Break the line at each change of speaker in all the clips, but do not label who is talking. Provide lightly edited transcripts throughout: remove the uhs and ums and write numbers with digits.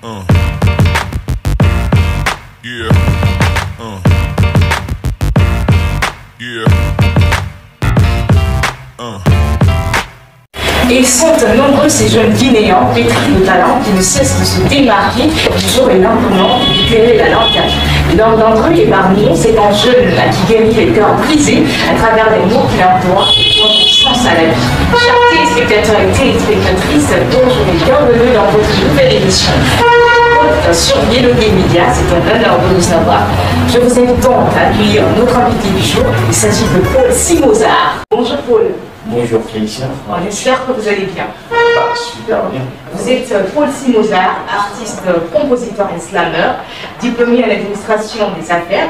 Yeah. Yeah.
Et ils sont nombreux ces jeunes Guinéens pétris de talent qui ne cessent de se démarquer du jour et lendemain du guérir la langue. L'un d'entre eux est parmi nous, c'est un jeune qui guérit les cœurs brisés à travers les mots qu'il emploie et qui donne du sens à la vie. Chers téléspectateurs et téléspectatrices, bonjour et bienvenue dans votre nouvelle émission. Sur Yellowgay Media, c'est un honneur de vous savoir. Je vous invite donc à accueillir notre invité du jour. Il s'agit de Paul Simozard. Bonjour Paul.
Bonjour Félicia.
On espère que vous allez bien.
Super bien.
Vous êtes Paul Simozard, artiste, compositeur et slammer, diplômé à l'administration des affaires.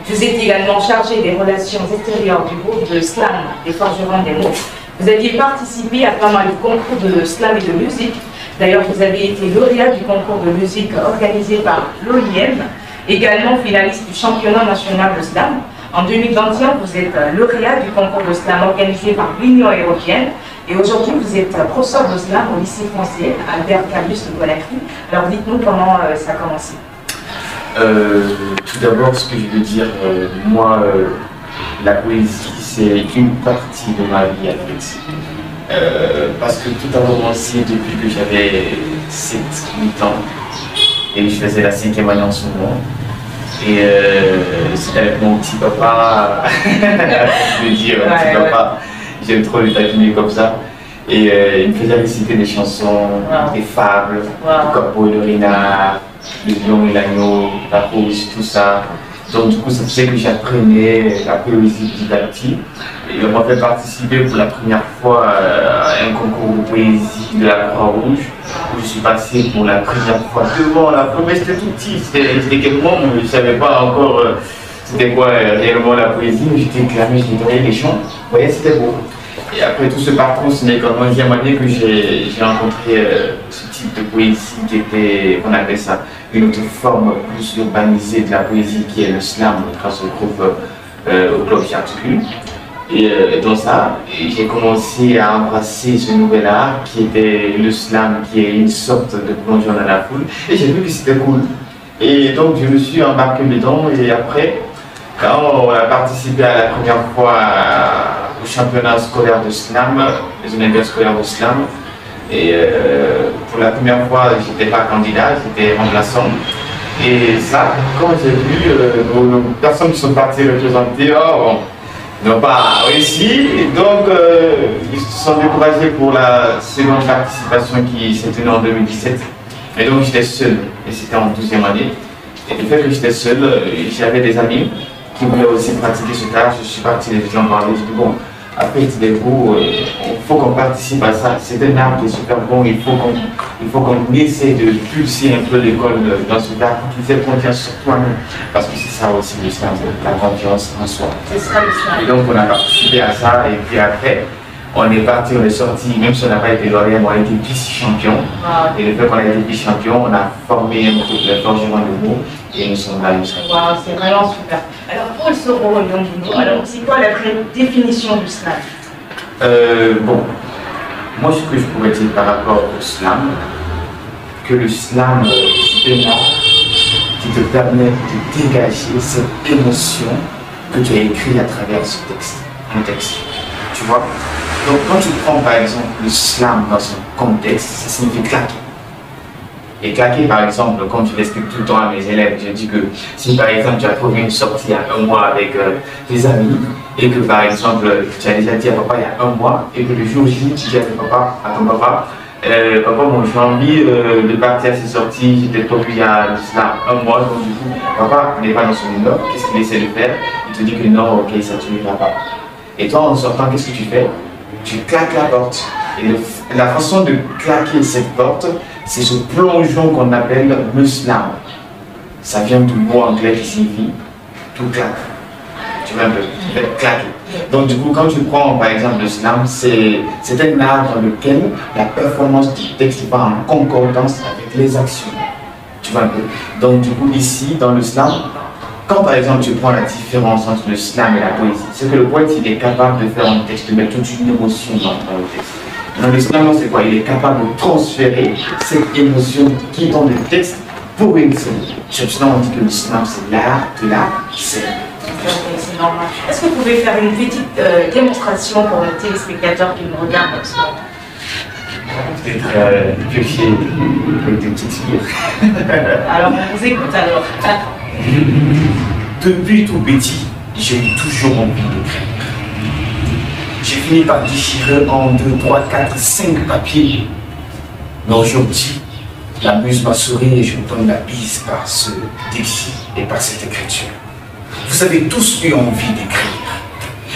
Vous êtes également chargé des relations extérieures du groupe de slam des forgerons des mots. Vous aviez participé à pas mal de concours de slam et de musique. D'ailleurs, vous avez été lauréat du concours de musique organisé par l'OIM, également finaliste du championnat national de slam. En 2021, vous êtes lauréat du concours de slam organisé par l'Union européenne. Et aujourd'hui, vous êtes professeur de slam au lycée français Albert Camus de Conakry. Alors dites-nous comment ça a commencé.
Tout d'abord, ce que je veux dire, moi, la poésie, c'est une partie de ma vie en fait. Parce que tout a commencé depuis que j'avais 7-8 ans et je faisais la 5e année en ce moment. Et c'était avec mon petit papa, je veux dire, mon petit papa, j'aime trop le taquiner comme ça. Et il me faisait réciter des chansons, des fables, le Corbeau et le Renard, le Lion et l'Agneau, la Rose, tout ça. Donc du coup, ça faisait que j'apprenais la poésie petit à petit. Et on m'a fait participer pour la première fois à un concours de poésie de la Croix-Rouge, où je suis passé pour la première fois devant la foule. Mais c'était tout petit, c'était quelques mois, mais je ne savais pas encore c'était quoi réellement la poésie. J'étais éclairé, je détournais les chants. Vous voyez, c'était beau. Et après tout ce parcours, ce n'est qu'en 11e année que j'ai rencontré ce type de poésie qui était, on appelle ça, une autre forme plus urbanisée de la poésie qui est le slam, quand on se retrouve au club Chartru. Et dans ça, j'ai commencé à embrasser ce nouvel art qui était le slam, qui est une sorte de plongeon dans la foule. Et j'ai vu que c'était cool. Et donc je me suis embarqué dedans et après, quand on a participé à la première fois au championnat scolaire de slam, les univers scolaires de slam, et pour la première fois, j'étais pas candidat, j'étais remplaçant. Et ça, quand j'ai vu nos personnes qui sont parties représenter, n'ont pas réussi, donc ils se sont découragés pour la seconde participation qui s'est tenue en 2017. Et donc j'étais seul, et c'était en 12e année. Et le fait que j'étais seul, j'avais des amis qui voulaient aussi pratiquer ce art. Je suis parti les en parler, je dis bon, après il faut qu'on participe à ça. C'est un art qui est super bon, il faut qu'on essaie de pulser un peu l'école dans ce art pour qu'ils aient confiance sur toi-même. Parce que c'est ça aussi le slam, la confiance en soi.
C'est ça le slam.
Et donc on a participé à ça et puis après, on est parti, on est sorti, même si on n'a pas été lauréat, on a été vice-champion. Et le fait qu'on a été vice-champion, on a formé un groupe de forgerons de mots et nous sommes là.
Wow, c'est vraiment super. Alors Paul Soro, alors c'est quoi la définition du slam?
Bon, moi ce que je pourrais dire par rapport au slam, que le slam c'est un art qui te permet de dégager cette émotion que tu as écrite à travers ce texte, un texte. Tu vois? Donc quand tu prends par exemple le slam dans son contexte, ça signifie claquer. Et claquer par exemple, comme je l'explique tout le temps à mes élèves, je dis que si par exemple tu as trouvé une sortie il y a un mois avec tes amis, et que par exemple tu as déjà dit à papa il y a un mois, et que le jour J tu dis à ton papa, papa bon, j'ai envie de partir à cette sortie, j'étais prévu il y a cela un mois, donc du coup papa n'est pas dans son humeur, qu'est-ce qu'il essaie de faire? Il te dit que non, ok, ça ne t'ira pas. Et toi en sortant, qu'est-ce que tu fais? Tu claques la porte. Et la façon de claquer cette porte, c'est ce plongeon qu'on appelle le slam. Ça vient du mot anglais qui signifie tout claque. Tu vois un peu, claquer. Donc du coup, quand tu prends par exemple le slam, c'est un art dans lequel la performance du texte va en concordance avec les actions. Tu vois un peu. Donc du coup, ici, dans le slam, quand par exemple tu prends la différence entre le slam et la poésie, c'est que le poète il est capable de faire un texte, de mettre toute une émotion dans le texte. Dans l'islam, c'est quoi? Il est capable de transférer cette émotion qui est dans le texte pour une scène. Chez l'islam, on dit que l'islam, c'est l'art de la scène.
C'est normal. Est-ce que vous pouvez faire une petite démonstration pour nos téléspectateurs qui nous regardent en ce moment?
Peut-être piocher avec des petites filles.
Alors, on vous écoute alors.
Depuis tout petit, j'ai eu toujours envie d'écrire. J'ai fini par déchirer en 2, 3, 4, 5 papiers. Mais aujourd'hui, la muse m'a souri et je me donne la bise par ce défi et par cette écriture. Vous avez tous eu envie d'écrire.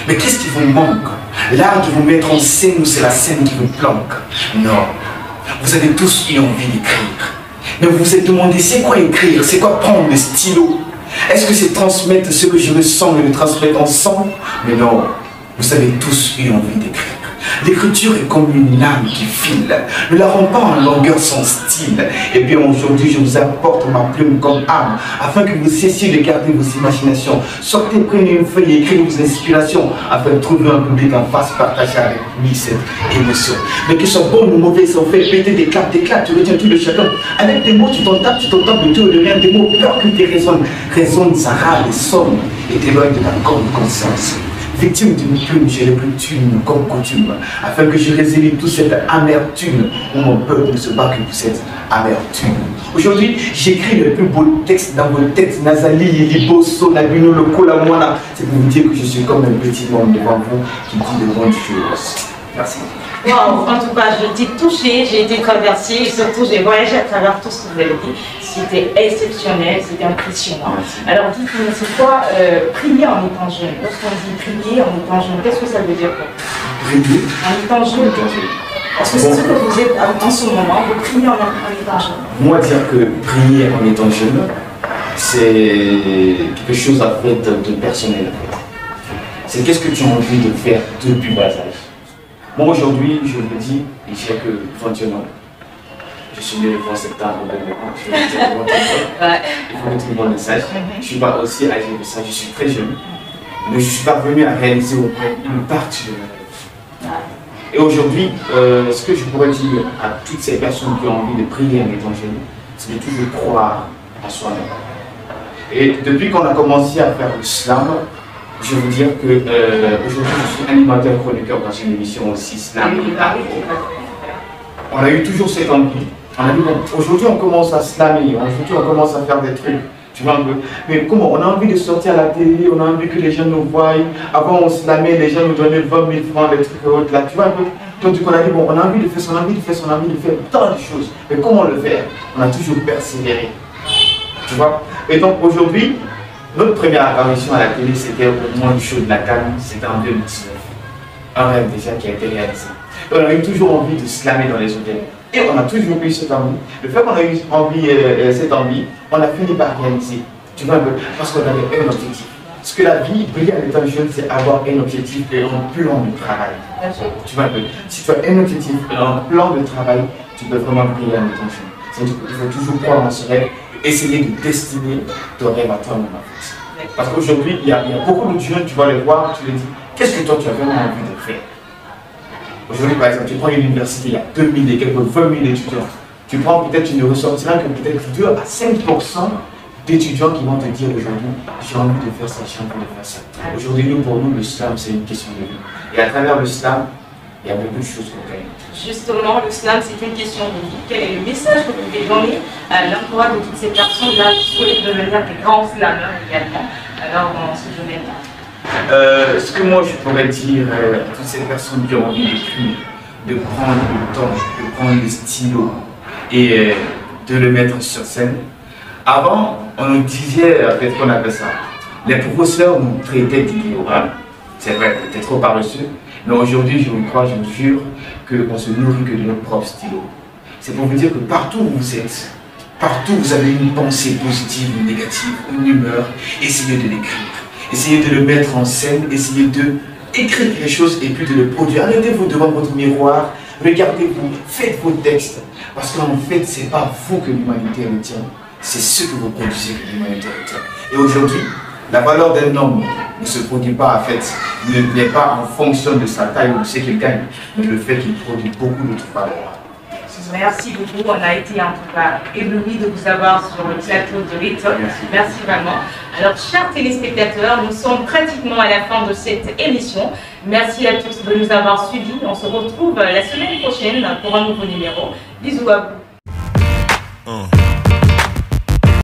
Mais qu'est-ce qui vous manque? L'art de vous mettre en scène ou c'est la scène qui vous planque? Non. Vous avez tous eu envie d'écrire. Mais vous vous êtes demandé, c'est quoi écrire? C'est quoi prendre le stylo? Est-ce que c'est transmettre ce que je ressens et le transmettre ensemble? Mais non. Vous avez tous eu envie d'écrire. L'écriture est comme une lame qui file. Ne la rends pas en longueur sans style. Et bien aujourd'hui, je vous apporte ma plume comme âme, afin que vous cessiez de garder vos imaginations. Sortez, prenez une feuille et écrivez vos inspirations, afin de trouver un public en face, partager avec lui cette émotion. Mais que ce soit bon ou mauvais, ça fait péter des claps, tu retiens tout de chacun. Avec des mots, tu t'en tapes de tout ou de rien. Des mots percutent et résonnent, ça râle et sonne, et t'éloigne de la grande conscience. Victime d'une plume, j'ai les plumes comme coutume, afin que je résilie toute cette amertume où mon peuple se bat que vous êtes amertume. Aujourd'hui, j'écris le plus beau texte dans vos textes, Nazali, Liboso, Nabino, le Kolamwana. C'est pour vous dire que je suis comme un petit monde devant vous qui dit de bonnes choses. Merci.
Wow, en tout cas, je dis touchée, j'ai été traversée et surtout j'ai voyagé à travers tout ce que vous avez dit. C'était exceptionnel, c'était impressionnant. Alors dites-moi, c'est quoi prier en étant jeune? Lorsqu'on dit prier en étant jeune, qu'est-ce que ça veut dire pour vous?
Prier
En étant jeune, est-ce que c'est ce que vous êtes en ce moment, vous priez en étant jeune?
Moi, dire que prier en étant jeune, c'est quelque chose à fait de personnel. C'est qu'est-ce que tu as envie de faire depuis bas âge. Moi aujourd'hui, je vous dis, et j'ai que 21 ans. Je suis né le 20 septembre 2021. Je vais dire il faut mettre le bon message. Je ne suis pas aussi âgé que ça, je suis très jeune. Mais je ne suis pas venu à réaliser au moins une partie de ma vie. Et aujourd'hui, ce que je pourrais dire à toutes ces personnes qui ont envie de prier en étant jeunes, c'est de toujours croire à soi-même. Et depuis qu'on a commencé à faire l'islam, je veux dire que aujourd'hui je suis animateur chroniqueur dans une émission aussi Slam. On a eu toujours cette envie. On a dit bon, aujourd'hui on commence à slammer, aujourd'hui on commence à faire des trucs. Tu vois un peu. Mais comment? On a envie de sortir à la télé, on a envie que les gens nous voient. Avant on slamait, les gens nous donnaient 20 000 francs, des trucs et autres là. Tu vois un peu. Donc on a dit bon, on a envie de faire ça, on a envie de faire ça, on a envie de faire tant de choses. Mais comment le faire? On a toujours persévéré. Tu vois? Et donc aujourd'hui, notre première apparition à la télé, c'était au moment du show de la Cannes, c'était en 2019. Un rêve déjà qui a été réalisé. Et on a eu toujours envie de slammer dans les hôtels. Et on a toujours eu cette envie. Le fait qu'on a eu envie, cette envie, on a fini par réaliser. Tu vois un peu, parce qu'on avait un objectif. Parce que la vie, briller en étant jeune, c'est avoir un objectif et un plan de travail. Tu vois un peu, si tu as un objectif et un plan de travail, tu peux vraiment briller en étant jeune. C'est-à-dire qu'il faut toujours croire en ce rêve. Essayer de destiner ton rêve à toi-même en fait. Parce qu'aujourd'hui, il y a beaucoup de jeunes, tu vas les voir, tu les dis, qu'est-ce que toi tu as vraiment envie de faire? Aujourd'hui, par exemple, tu prends une université, il y a 2000 et quelques 20 000 étudiants. Tu prends peut-être, tu ne ressortiras que peut-être 2 à 5% d'étudiants qui vont te dire aujourd'hui, j'ai envie de faire ça, j'ai envie de faire ça. Aujourd'hui, pour nous, le slam, c'est une question de vie. Et à travers le slam, il y a beaucoup de choses qu'on gagne.
Justement, le slam, c'est une question de vie. Quel est le message que vous pouvez donner à l'emploi de toutes ces personnes-là qui souhaitent devenir des grands slameurs également, alors dans ce domaine-là?
Ce que moi je pourrais dire à toutes ces personnes qui ont envie d'écrire, de prendre le temps, de prendre le stylo et de le mettre sur scène. Avant, on nous disait, en fait, qu'on appelle ça, les professeurs nous traitaient d'ignorants. C'est vrai, c'était trop paresseux. Mais aujourd'hui, je vous crois, je vous jure, qu'on se nourrit que de notre propre stylo. C'est pour vous dire que partout où vous êtes, partout où vous avez une pensée positive ou négative, une humeur, essayez de l'écrire. Essayez de le mettre en scène, essayez de écrire quelque chose et puis de le produire. Arrêtez-vous devant votre miroir, regardez-vous, faites vos textes. Parce qu'en fait, ce n'est pas vous que l'humanité retient, c'est ce que vous produisez que l'humanité retient. Et aujourd'hui, la valeur d'un homme ne se produit pas en fait, n'est pas en fonction de sa taille ou de ce qu'il gagne, mais le fait qu'il produit beaucoup d'autres valeurs.
Merci beaucoup, on a été en tout cas éblouis de vous avoir sur le plateau de l'État. Merci vraiment. Alors, chers téléspectateurs, nous sommes pratiquement à la fin de cette émission. Merci à tous de nous avoir suivis. On se retrouve la semaine prochaine pour un nouveau numéro. Bisous à vous.